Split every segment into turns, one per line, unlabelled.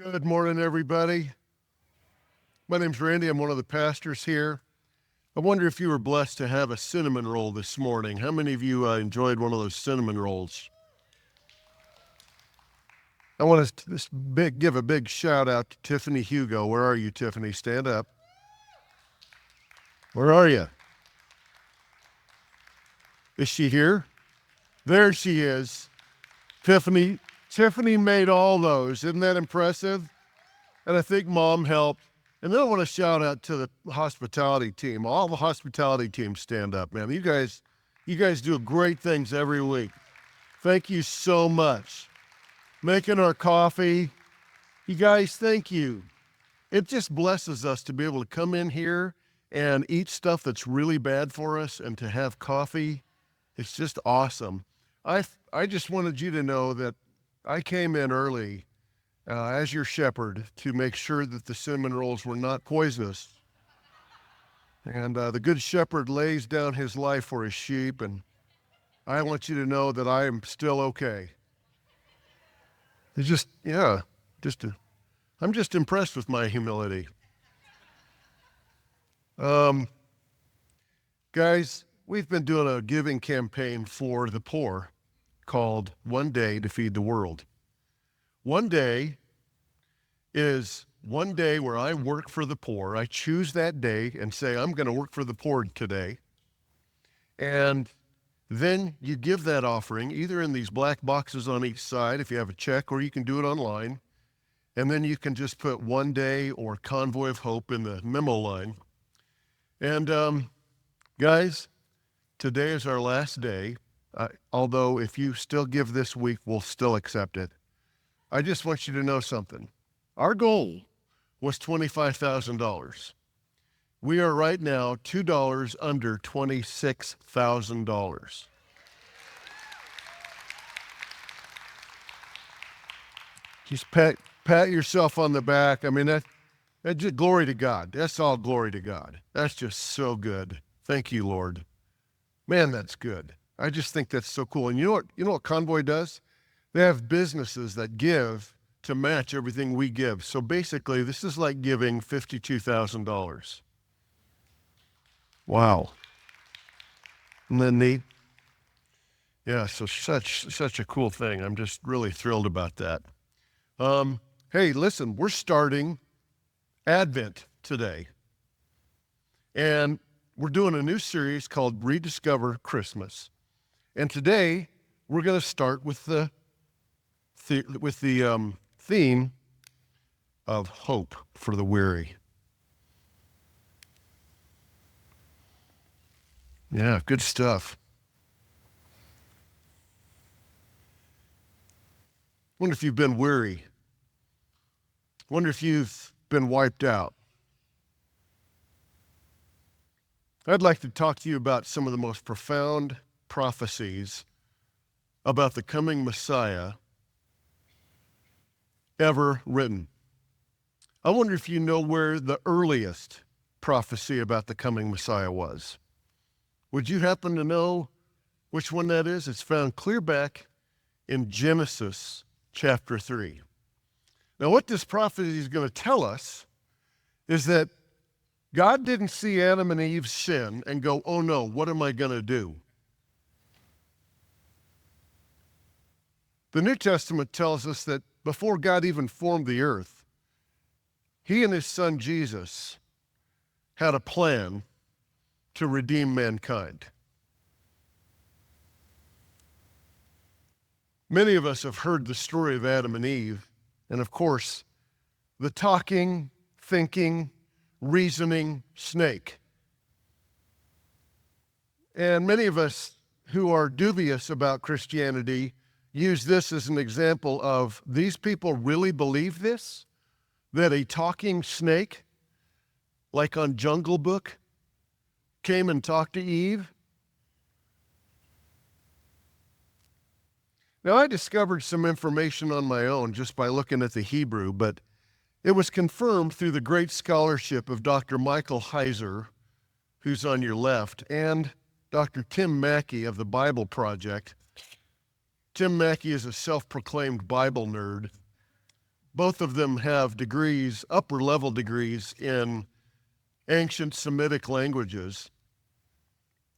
Good morning, everybody. My name's Randy. I'm one of the pastors here. I wonder if you were blessed to have a cinnamon roll this morning. How many of you enjoyed one of those cinnamon rolls? I want to give a big shout out to Tiffany Hugo. Where are you, Tiffany? Stand up. Where are you? Is she here? There she is. Tiffany made all those. Isn't that impressive? And I think Mom helped. And then I want to shout out to the hospitality team. All the hospitality teams stand up, man. You guys do great things every week. Thank you so much. Making our coffee. You guys, thank you. It just blesses us to be able to come in here and eat stuff that's really bad for us and to have coffee. It's just awesome. I just wanted you to know that I came in early as your shepherd to make sure that the cinnamon rolls were not poisonous. And the good shepherd lays down his life for his sheep, and I want you to know that I am still okay. I'm just impressed with my humility. Guys, we've been doing a giving campaign for the poor called One Day to Feed the World. One day is one day where I work for the poor. I choose that day and say, I'm going to work for the poor today. And then you give that offering either in these black boxes on each side if you have a check, or you can do it online. And then you can just put One Day or Convoy of Hope in the memo line. And guys, today is our last day. Although if you still give this week, we'll still accept it. I just want you to know something. Our goal was $25,000. We are right now $2 under $26,000. Just pat yourself on the back. I mean, that just glory to God. That's all glory to God. That's just so good. Thank you, Lord. Man, that's good. I just think that's so cool. And you know what Convoy does? They have businesses that give to match everything we give. So basically, this is like giving $52,000. Wow. Isn't that neat? Yeah, so such a cool thing. I'm just really thrilled about that. Hey, listen, we're starting Advent today. And we're doing a new series called Rediscover Christmas. And today, we're going to start with the theme of hope for the weary. Yeah, good stuff. Wonder if you've been weary. Wonder if you've been wiped out. I'd like to talk to you about some of the most profound prophecies about the coming Messiah ever written. I wonder if you know where the earliest prophecy about the coming Messiah was. Would you happen to know which one that is? It's found clear back in Genesis chapter 3. Now, what this prophecy is going to tell us is that God didn't see Adam and Eve's sin and go, oh no, what am I going to do? The New Testament tells us that before God even formed the earth, he and his son Jesus had a plan to redeem mankind. Many of us have heard the story of Adam and Eve, and of course, the talking, thinking, reasoning snake. And many of us who are dubious about Christianity use this as an example of, these people really believe this? That a talking snake, like on Jungle Book, came and talked to Eve? Now, I discovered some information on my own just by looking at the Hebrew, but it was confirmed through the great scholarship of Dr. Michael Heiser, who's on your left, and Dr. Tim Mackey of the Bible Project. Tim Mackey is a self-proclaimed Bible nerd, Both of them have degrees, upper level degrees in ancient Semitic languages.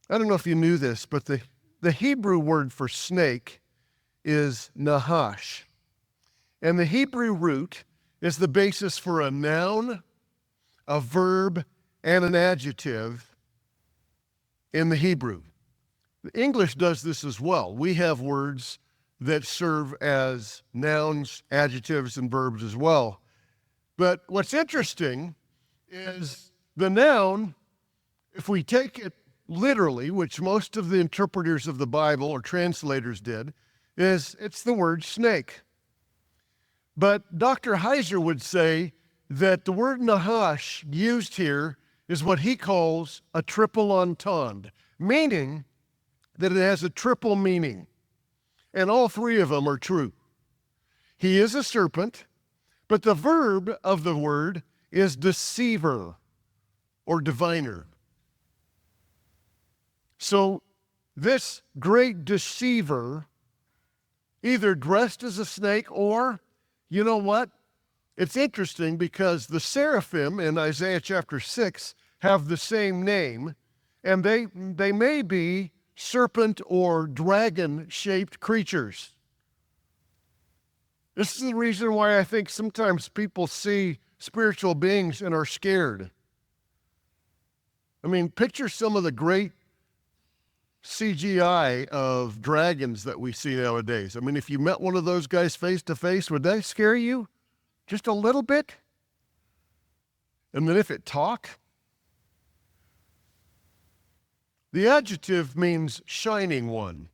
I don't know if you knew this, but the Hebrew word for snake is Nahash. And the Hebrew root is the basis for a noun, a verb, and an adjective in the Hebrew. The English does this as well. We have words that serve as nouns, adjectives, and verbs as well. But what's interesting is the noun, if we take it literally, which most of the interpreters of the Bible or translators did, it's the word snake. But Dr. Heiser would say that the word Nahash used here is what he calls a triple entendre, meaning that it has a triple meaning, and all three of them are true. He is a serpent, but the verb of the word is deceiver or diviner. So this great deceiver either dressed as a snake or, you know what? It's interesting because the seraphim in Isaiah chapter 6 have the same name, and they may be serpent or dragon-shaped creatures. This is the reason why I think sometimes people see spiritual beings and are scared. I mean, picture some of the great CGI of dragons that we see nowadays. I mean, if you met one of those guys face to face, would that scare you? Just a little bit? And then if it talked? The adjective means shining one.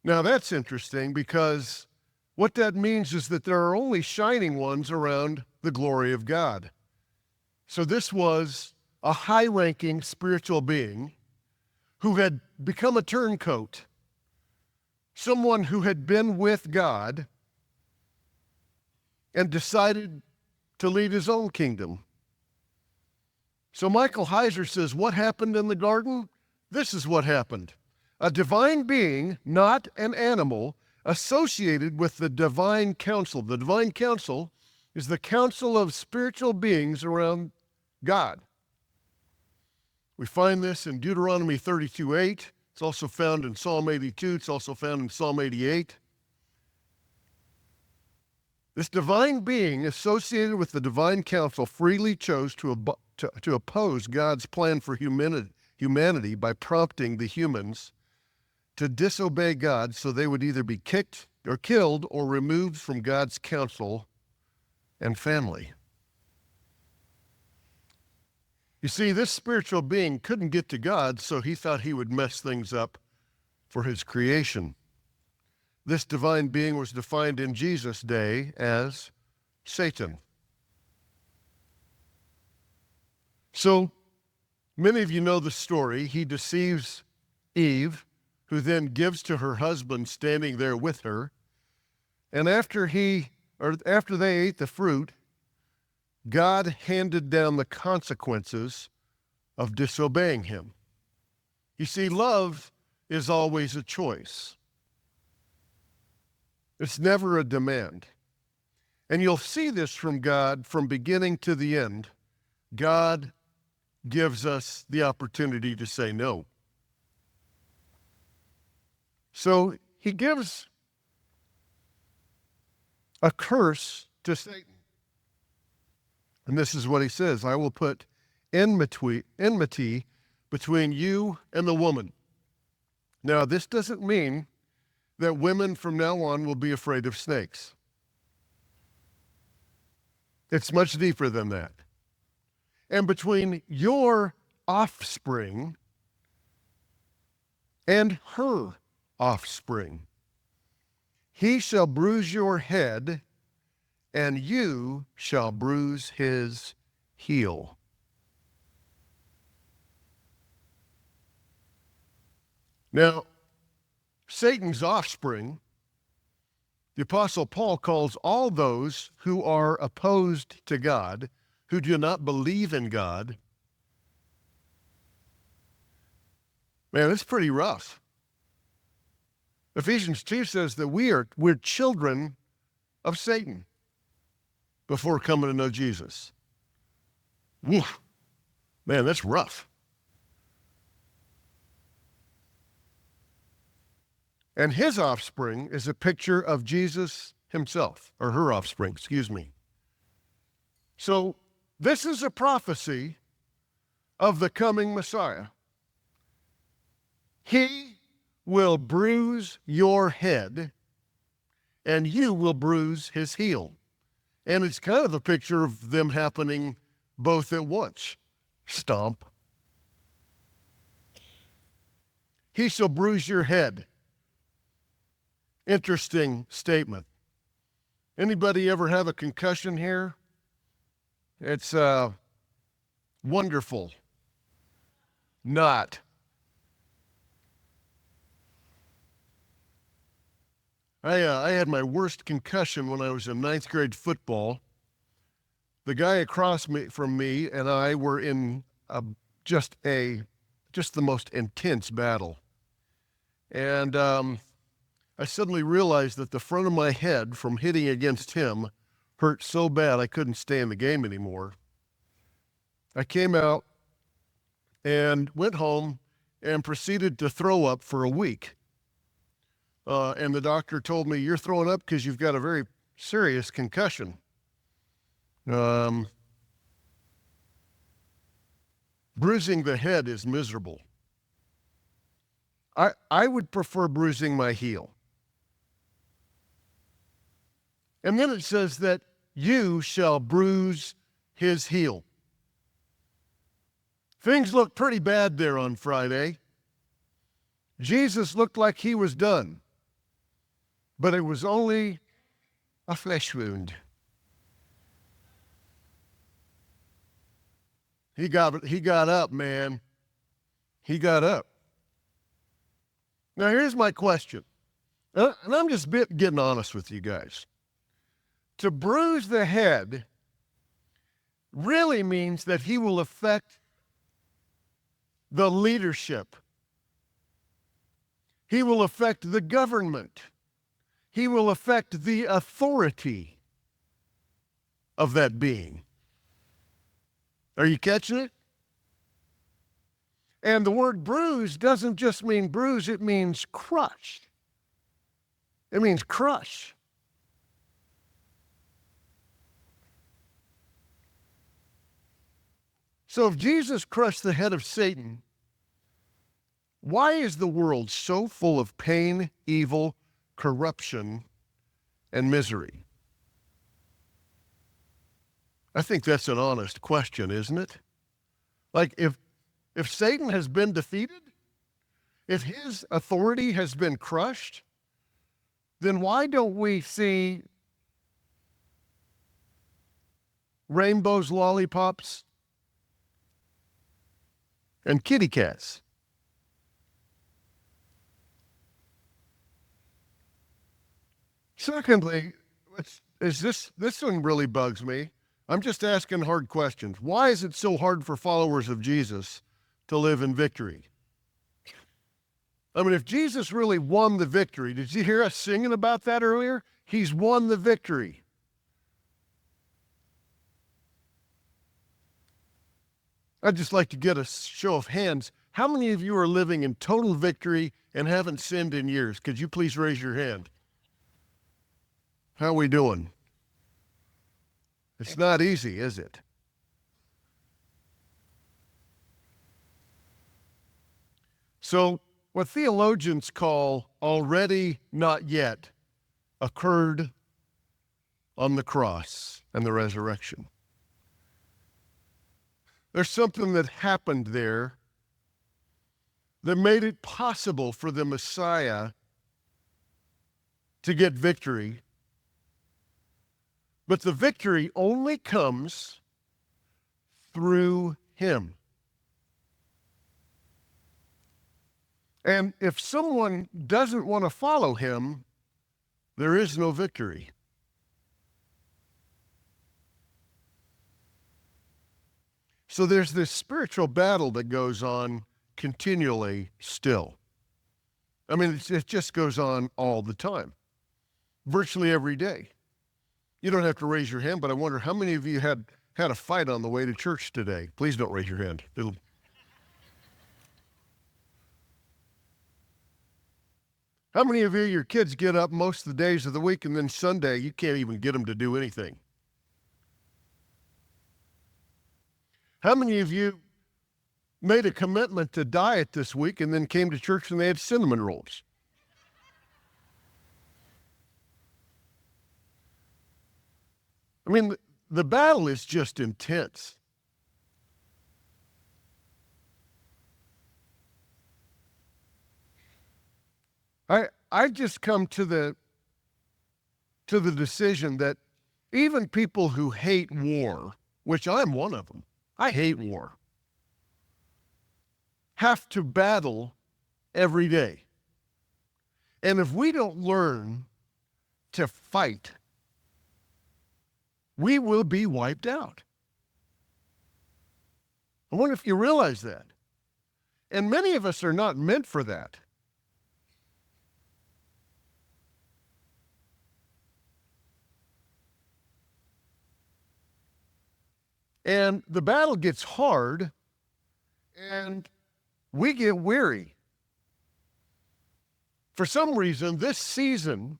Now that's interesting because what that means is that there are only shining ones around the glory of God. So this was a high-ranking spiritual being who had become a turncoat, someone who had been with God and decided to lead his own kingdom. So Michael Heiser says, what happened in the garden? This is what happened. A divine being, not an animal, associated with the divine council. The divine council is the council of spiritual beings around God. We find this in Deuteronomy 32:8. It's also found in Psalm 82. It's also found in Psalm 88. This divine being associated with the divine council freely chose to oppose God's plan for humanity by prompting the humans to disobey God so they would either be kicked or killed or removed from God's council and family. You see, this spiritual being couldn't get to God, so he thought he would mess things up for his creation. This divine being was defined in Jesus' day as Satan. So many of you know the story. He deceives Eve, who then gives to her husband standing there with her. And after they ate the fruit, God handed down the consequences of disobeying him. You see, love is always a choice. It's never a demand. And you'll see this from God from beginning to the end. God gives us the opportunity to say no. So he gives a curse to Satan. And this is what he says, I will put enmity between you and the woman. Now, this doesn't mean that women from now on will be afraid of snakes. It's much deeper than that. And between your offspring and her offspring, he shall bruise your head, and you shall bruise his heel. Now, Satan's offspring, the Apostle Paul calls all those who are opposed to God, who do not believe in God. Man, it's pretty rough. Ephesians 2 says that we're children of Satan before coming to know Jesus. Woof. Man, that's rough. And his offspring is a picture of Jesus himself, or her offspring, excuse me. So this is a prophecy of the coming Messiah. He will bruise your head, and you will bruise his heel. And it's kind of a picture of them happening both at once. Stomp. He shall bruise your head. Interesting statement. Anybody ever have a concussion here? It's wonderful. Not. I had my worst concussion when I was in ninth grade football. The guy across from me and I were in just the most intense battle. And I suddenly realized that the front of my head from hitting against him hurt so bad I couldn't stay in the game anymore. I came out and went home and proceeded to throw up for a week. And the doctor told me, "You're throwing up because you've got a very serious concussion." Bruising the head is miserable. I would prefer bruising my heel. And then it says that you shall bruise his heel. Things looked pretty bad there on Friday. Jesus looked like he was done, but it was only a flesh wound. He got up, man. He got up. Now here's my question, and I'm just getting honest with you guys. To bruise the head really means that he will affect the leadership. He will affect the government. He will affect the authority of that being. Are you catching it? And the word bruise doesn't just mean bruise, it means crush. It means crush. So if Jesus crushed the head of Satan, why is the world so full of pain, evil, corruption, and misery? I think that's an honest question, isn't it? Like if Satan has been defeated, if his authority has been crushed, then why don't we see rainbows, lollipops, and kitty cats? Secondly, this one really bugs me. I'm just asking hard questions. Why is it so hard for followers of Jesus to live in victory? I mean, if Jesus really won the victory, did you hear us singing about that earlier? He's won the victory. I'd just like to get a show of hands. How many of you are living in total victory and haven't sinned in years? Could you please raise your hand? How are we doing? It's not easy, is it? So, what theologians call already not yet occurred on the cross and the resurrection. There's something that happened there that made it possible for the Messiah to get victory. But the victory only comes through him. And if someone doesn't want to follow him, there is no victory. So there's this spiritual battle that goes on continually still. I mean, it just goes on all the time, virtually every day. You don't have to raise your hand, but I wonder how many of you had a fight on the way to church today. Please don't raise your hand. How many of you, your kids get up most of the days of the week, and then Sunday you can't even get them to do anything? How many of you made a commitment to diet this week and then came to church and they had cinnamon rolls? I mean, the battle is just intense. I've just come to the decision that even people who hate war, which I'm one of them, I hate war, have to battle every day. And if we don't learn to fight, we will be wiped out. I wonder if you realize that. And many of us are not meant for that. And the battle gets hard, and we get weary. For some reason, this season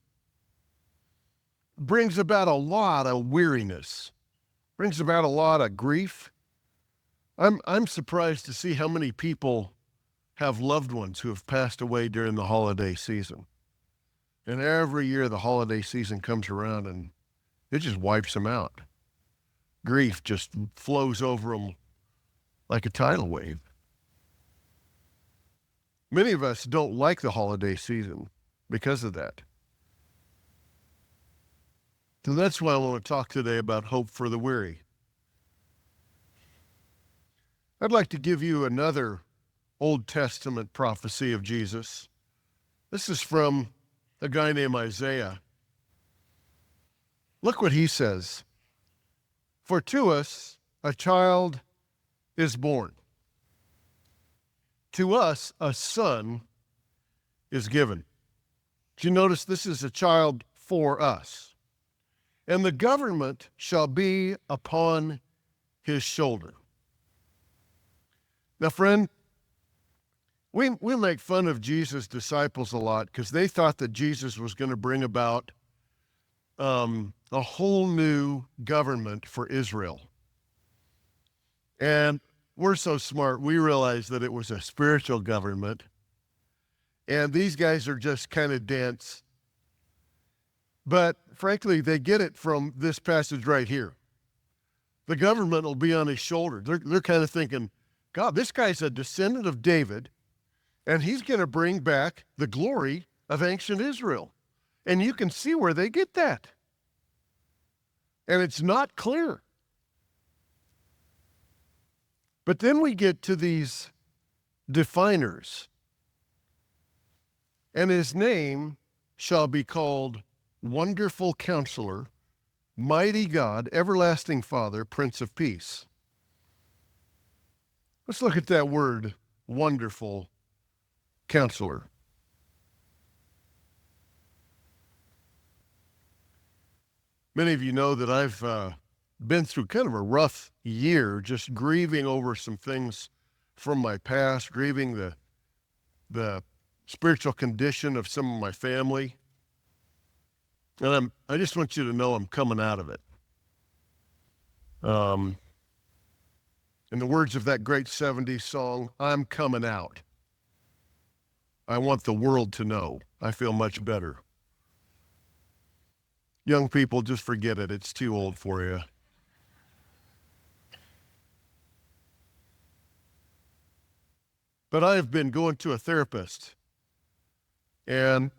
brings about a lot of weariness, brings about a lot of grief. I'm surprised to see how many people have loved ones who have passed away during the holiday season. And every year the holiday season comes around and it just wipes them out. Grief just flows over them like a tidal wave. Many of us don't like the holiday season because of that. So that's why I want to talk today about hope for the weary. I'd like to give you another Old Testament prophecy of Jesus. This is from a guy named Isaiah. Look what he says. For to us a child is born. To us a son is given. Do you notice this is a child for us? And the government shall be upon his shoulder. Now, friend, we make fun of Jesus' disciples a lot because they thought that Jesus was going to bring about a whole new government for Israel. And we're so smart, we realize that it was a spiritual government. And these guys are just kind of dense. But frankly, they get it from this passage right here. The government will be on his shoulder. They're kind of thinking, God, this guy's a descendant of David, and he's going to bring back the glory of ancient Israel. And you can see where they get that. And it's not clear. But then we get to these definers. And his name shall be called Wonderful Counselor, Mighty God, Everlasting Father, Prince of Peace. Let's look at that word, Wonderful Counselor. Many of you know that I've been through kind of a rough year, just grieving over some things from my past, grieving the spiritual condition of some of my family. And I just want you to know I'm coming out of it. In the words of that great 70s song, I'm coming out. I want the world to know. I feel much better. Young people, just forget it. It's too old for you. But I've been going to a therapist, and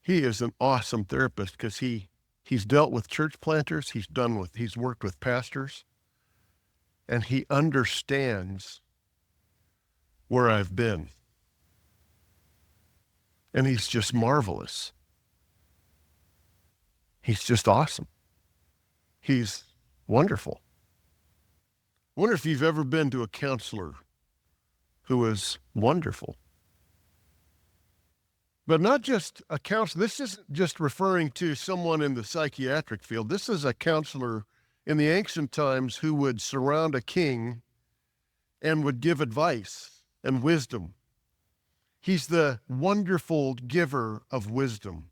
he is an awesome therapist because he's dealt with church planters, he's worked with pastors, and he understands where I've been. And he's just marvelous. He's just awesome. He's wonderful. I wonder if you've ever been to a counselor who is wonderful. But not just a counselor. This isn't just referring to someone in the psychiatric field. This is a counselor in the ancient times who would surround a king and would give advice and wisdom. He's the wonderful giver of wisdom.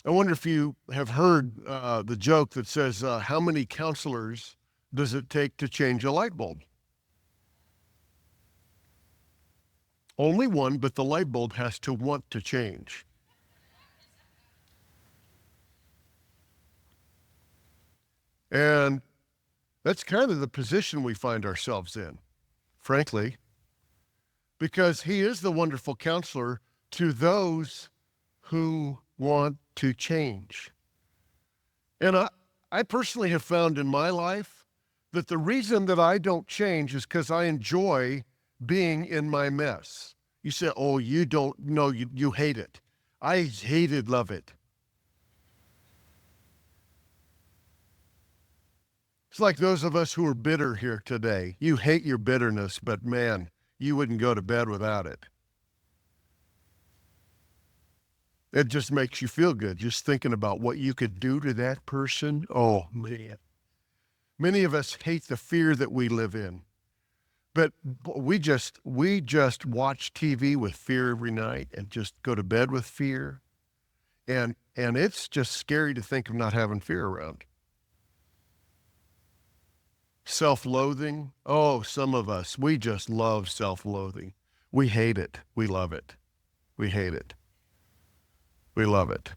I wonder if you have heard the joke that says, how many counselors does it take to change a light bulb? Only one, but the light bulb has to want to change. And that's kind of the position we find ourselves in, frankly, because he is the wonderful counselor to those who want to change. And I personally have found in my life that the reason that I don't change is because I enjoy being in my mess. You say, oh, you don't know, you hate it. I hated love it. It's like those of us who are bitter here today. You hate your bitterness, but man, you wouldn't go to bed without it. It just makes you feel good, just thinking about what you could do to that person. Oh, man. Many of us hate the fear that we live in. But we just watch TV with fear every night and just go to bed with fear. And it's just scary to think of not having fear around. Self-loathing. Oh, some of us, we just love self-loathing. We hate it. We love it. We hate it. We love it.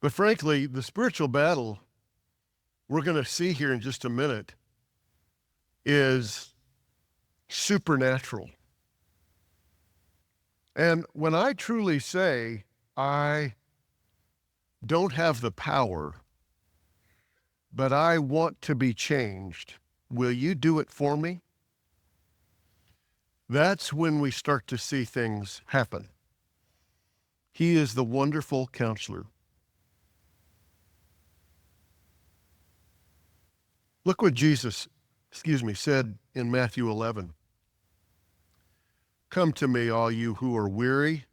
But frankly, the spiritual battle we're going to see here in just a minute is supernatural. And when I truly say I don't have the power, but I want to be changed, will you do it for me? That's when we start to see things happen. He is the wonderful counselor. Look what Jesus, said in Matthew 11. Come to me, all you who are weary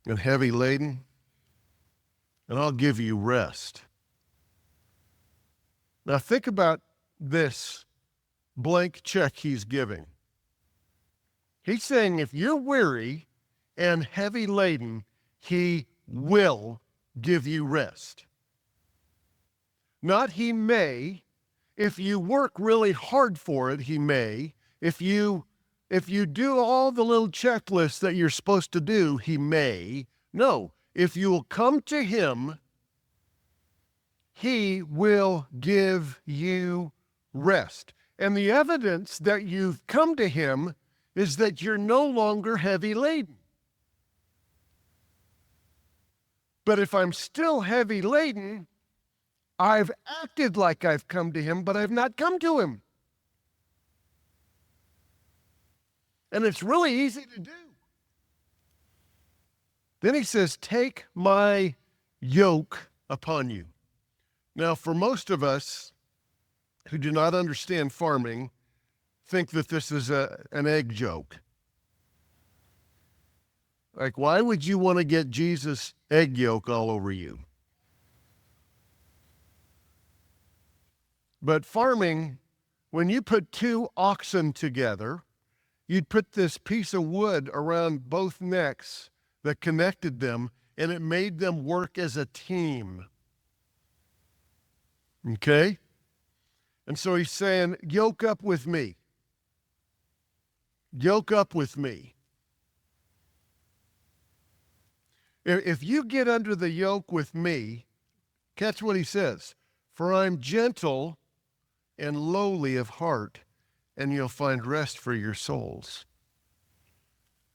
and heavy laden, and I'll give you rest. Now think about this blank check he's giving. He's saying if you're weary and heavy laden, he will give you rest. Not he may. If you work really hard for it, he may. If you do all the little checklists that you're supposed to do, he may. No, if you will come to him, he will give you rest. And the evidence that you've come to him is that you're no longer heavy laden. But if I'm still heavy laden, I've acted like I've come to him, but I've not come to him. And it's really easy to do. Then he says, take my yoke upon you. Now, for most of us who do not understand farming, think that this is an egg joke. Like, why would you want to get Jesus' egg yolk all over you? But farming, when you put two oxen together, you'd put this piece of wood around both necks that connected them, and it made them work as a team. Okay? And so he's saying, yoke up with me. Yoke up with me. If you get under the yoke with me, catch what he says. For I'm gentle and lowly of heart, and you'll find rest for your souls.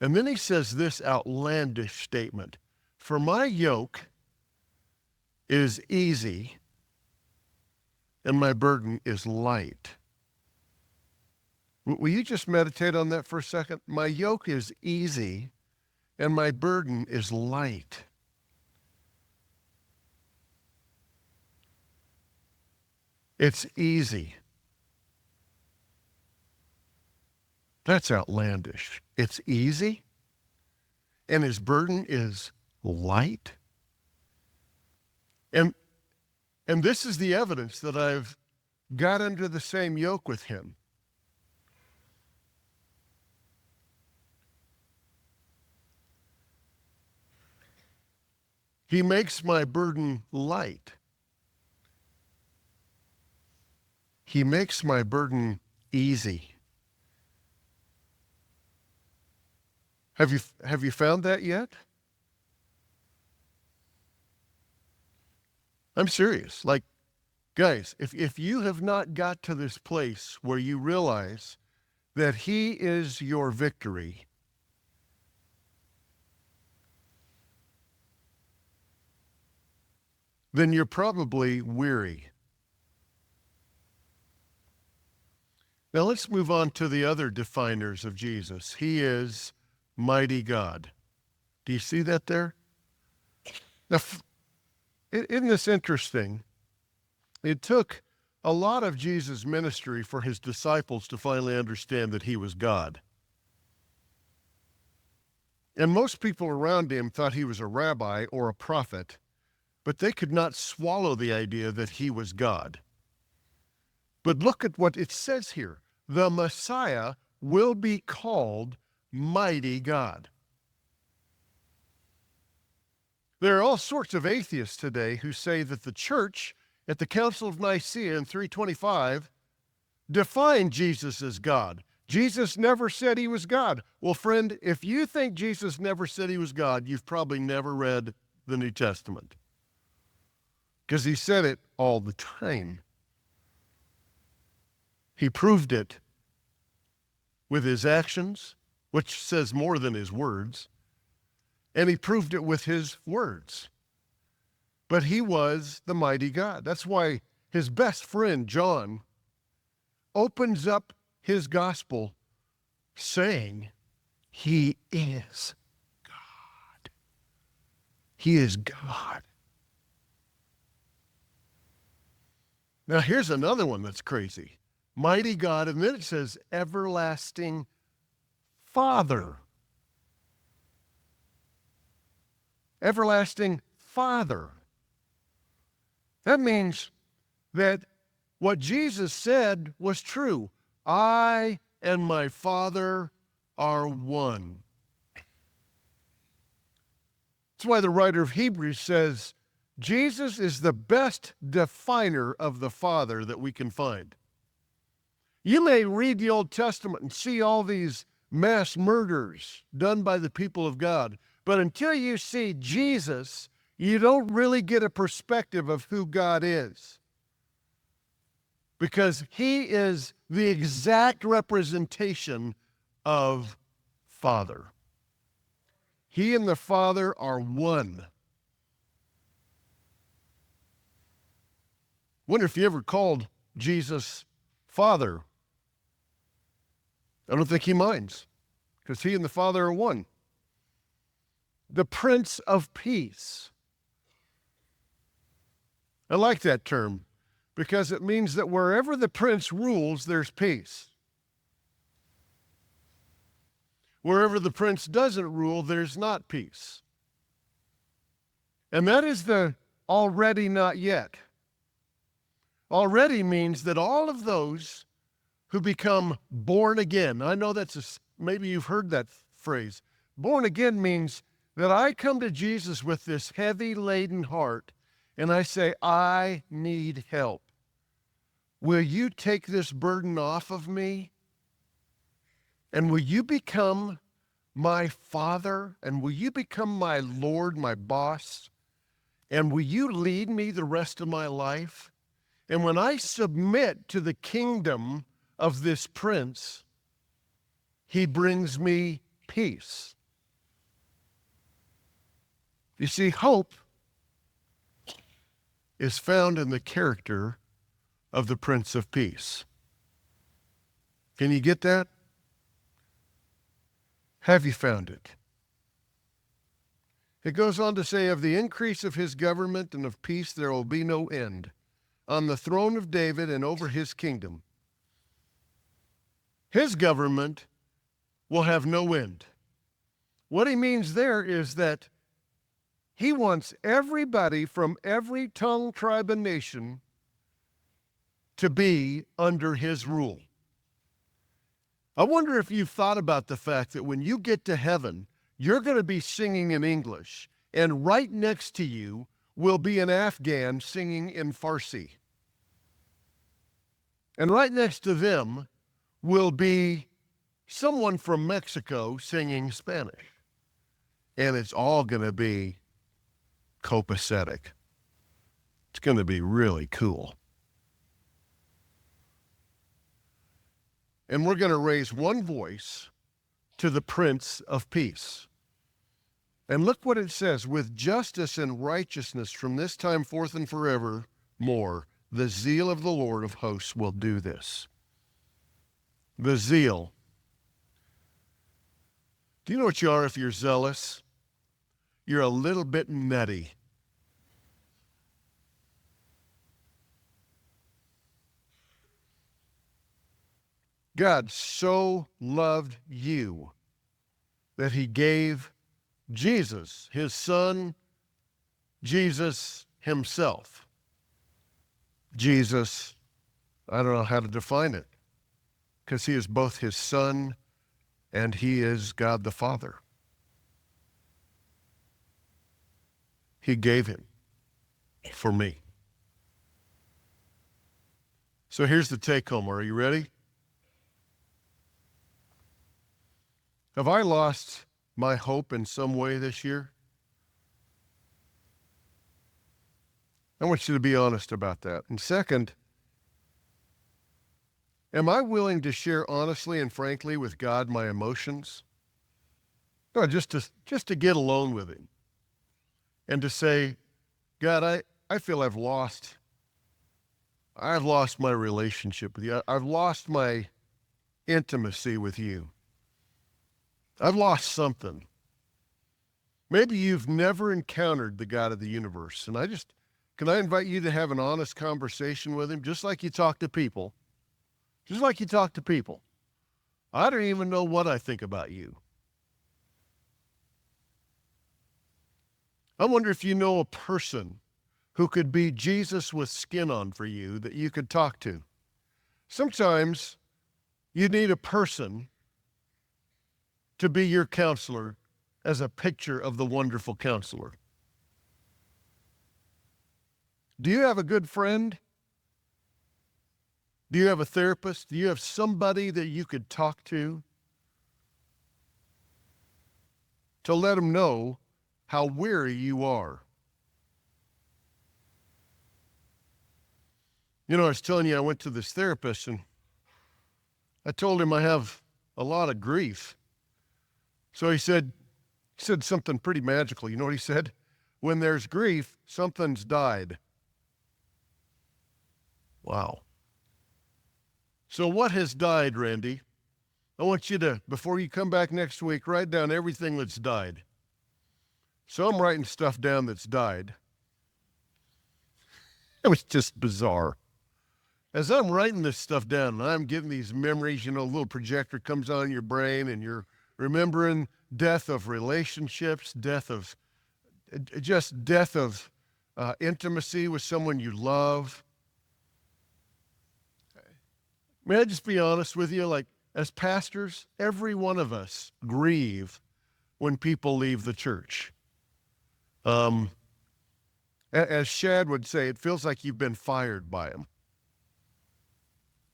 And then he says this outlandish statement. For my yoke is easy, and my burden is light. Will you just meditate on that for a second? My yoke is easy, and my burden is light. It's easy. That's outlandish. It's easy, and his burden is light. And this is the evidence that I've got under the same yoke with him. He makes my burden light. He makes my burden easy. Have you found that yet? I'm serious. Like, guys, if you have not got to this place where you realize that he is your victory, then you're probably weary. Now let's move on to the other definers of Jesus. He is mighty God. Do you see that there? Now, isn't this interesting? It took a lot of Jesus' ministry for his disciples to finally understand that he was God. And most people around him thought he was a rabbi or a prophet, but they could not swallow the idea that he was God. But look at what it says here. The Messiah will be called Mighty God. There are all sorts of atheists today who say that the church at the Council of Nicaea in 325 defined Jesus as God. Jesus never said he was God. Well, friend, if you think Jesus never said he was God, you've probably never read the New Testament, because he said it all the time. He proved it with his actions, which says more than his words, and he proved it with his words. But he was the mighty God. That's why his best friend, John, opens up his gospel saying, he is God. He is God. Now here's another one that's crazy. Mighty God, and then it says everlasting Father. Everlasting Father. That means that what Jesus said was true. I and my Father are one. That's why the writer of Hebrews says, Jesus is the best definer of the Father that we can find. You may read the Old Testament and see all these mass murders done by the people of God, but until you see Jesus, you don't really get a perspective of who God is. Because he is the exact representation of Father. He and the Father are one. Wonder if you ever called Jesus Father. I don't think he minds, because he and the Father are one. The Prince of Peace. I like that term, because it means that wherever the prince rules, there's peace. Wherever the prince doesn't rule, there's not peace. And that is the already not yet. Already means that all of those who become born again, I know maybe you've heard that phrase. Born again means that I come to Jesus with this heavy laden heart and I say, I need help. Will you take this burden off of me? And will you become my Father? And will you become my Lord, my boss? And will you lead me the rest of my life? And when I submit to the kingdom of this prince, he brings me peace. You see, hope is found in the character of the Prince of Peace. Can you get that? Have you found it? It goes on to say, of the increase of his government and of peace there will be no end, on the throne of David and over his kingdom. His government will have no end. What he means there is that he wants everybody from every tongue, tribe, and nation to be under his rule. I wonder if you've thought about the fact that when you get to heaven, you're going to be singing in English, and right next to you will be an Afghan singing in Farsi. And right next to them will be someone from Mexico singing Spanish. And it's all going to be copacetic. It's going to be really cool. And we're going to raise one voice to the Prince of Peace. And look what it says, with justice and righteousness from this time forth and forevermore, the zeal of the Lord of hosts will do this. The zeal. Do you know what you are if you're zealous? You're a little bit nutty. God so loved you that he gave Jesus, his son, Jesus himself. Jesus, I don't know how to define it, because he is both his son and he is God the Father. He gave him for me. So here's the take home. Are you ready? Have I lost my hope in some way this year? I want you to be honest about that. And second, am I willing to share honestly and frankly with God my emotions? No, just to get alone with him and to say, God, I feel I've lost my relationship with you. I've lost my intimacy with you. I've lost something. Maybe you've never encountered the God of the universe. And can I invite you to have an honest conversation with him, just like you talk to people? Just like you talk to people. I don't even know what I think about you. I wonder if you know a person who could be Jesus with skin on for you that you could talk to. Sometimes you need a person to be your counselor as a picture of the wonderful counselor. Do you have a good friend? Do you have a therapist? Do you have somebody that you could talk to let them know how weary you are? You know, I was telling you, I went to this therapist and I told him I have a lot of grief. So he said something pretty magical. You know what he said? When there's grief, something's died. Wow. So what has died, Randy? I want you to, before you come back next week, write down everything that's died. So I'm writing stuff down that's died. It was just bizarre. As I'm writing this stuff down, and I'm getting these memories, a little projector comes on your brain and you're remembering death of relationships, death of intimacy with someone you love. May I just be honest with you? Like, as pastors, every one of us grieve when people leave the church. As Shad would say, it feels like you've been fired by them.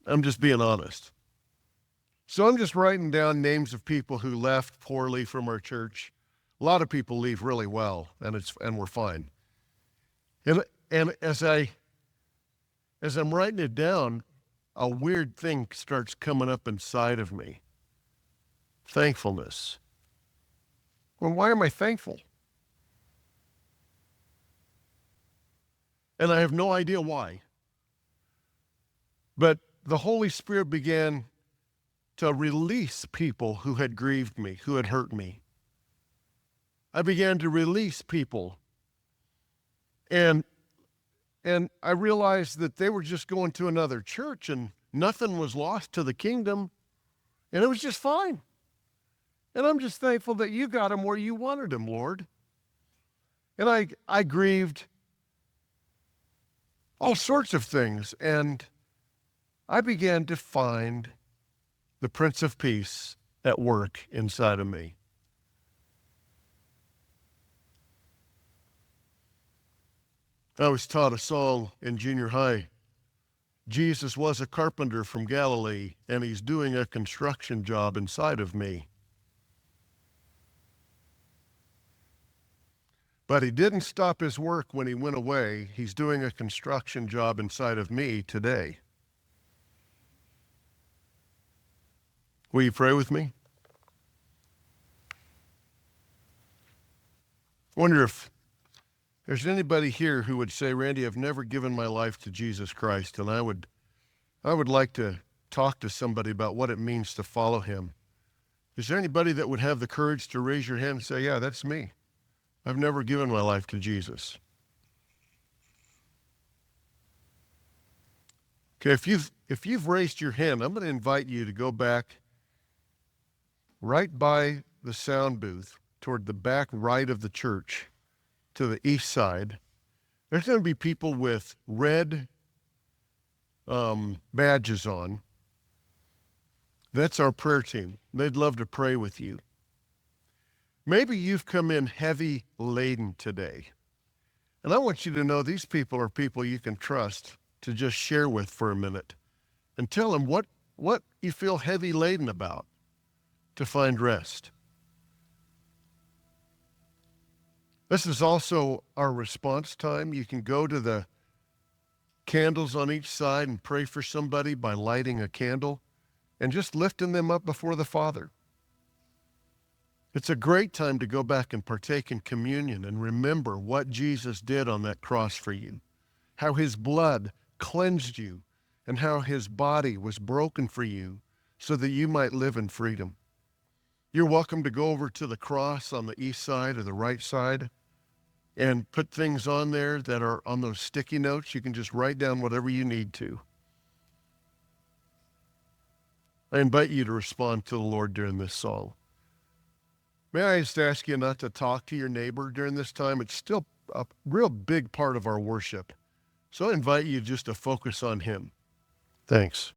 I'm just being honest. So I'm just writing down names of people who left poorly from our church. A lot of people leave really well, and we're fine. And as I'm writing it down, a weird thing starts coming up inside of me. Thankfulness. Well, why am I thankful? And I have no idea why. But the Holy Spirit began to release people who had grieved me, who had hurt me. I began to release people. And And I realized that they were just going to another church and nothing was lost to the kingdom. And it was just fine. And I'm just thankful that you got them where you wanted them, Lord. And I grieved all sorts of things. And I began to find the Prince of Peace at work inside of me. I was taught a song in junior high. Jesus was a carpenter from Galilee, and he's doing a construction job inside of me. But he didn't stop his work when he went away. He's doing a construction job inside of me today. Will you pray with me? I wonder if there's anybody here who would say, Randy, I've never given my life to Jesus Christ, and I would like to talk to somebody about what it means to follow him. Is there anybody that would have the courage to raise your hand and say, yeah, that's me. I've never given my life to Jesus. Okay, if you've raised your hand, I'm going to invite you to go back right by the sound booth toward the back right of the church to the east side. There's going to be people with red badges on. That's our prayer team. They'd love to pray with you. Maybe you've come in heavy laden today. And I want you to know these people are people you can trust to just share with for a minute and tell them what you feel heavy laden about to find rest. This is also our response time. You can go to the candles on each side and pray for somebody by lighting a candle and just lifting them up before the Father. It's a great time to go back and partake in communion and remember what Jesus did on that cross for you, how his blood cleansed you, and how his body was broken for you so that you might live in freedom. You're welcome to go over to the cross on the east side or the right side and put things on there that are on those sticky notes. You can just write down whatever you need to. I invite you to respond to the Lord during this song. May I just ask you not to talk to your neighbor during this time? It's still a real big part of our worship. So I invite you just to focus on him. Thanks.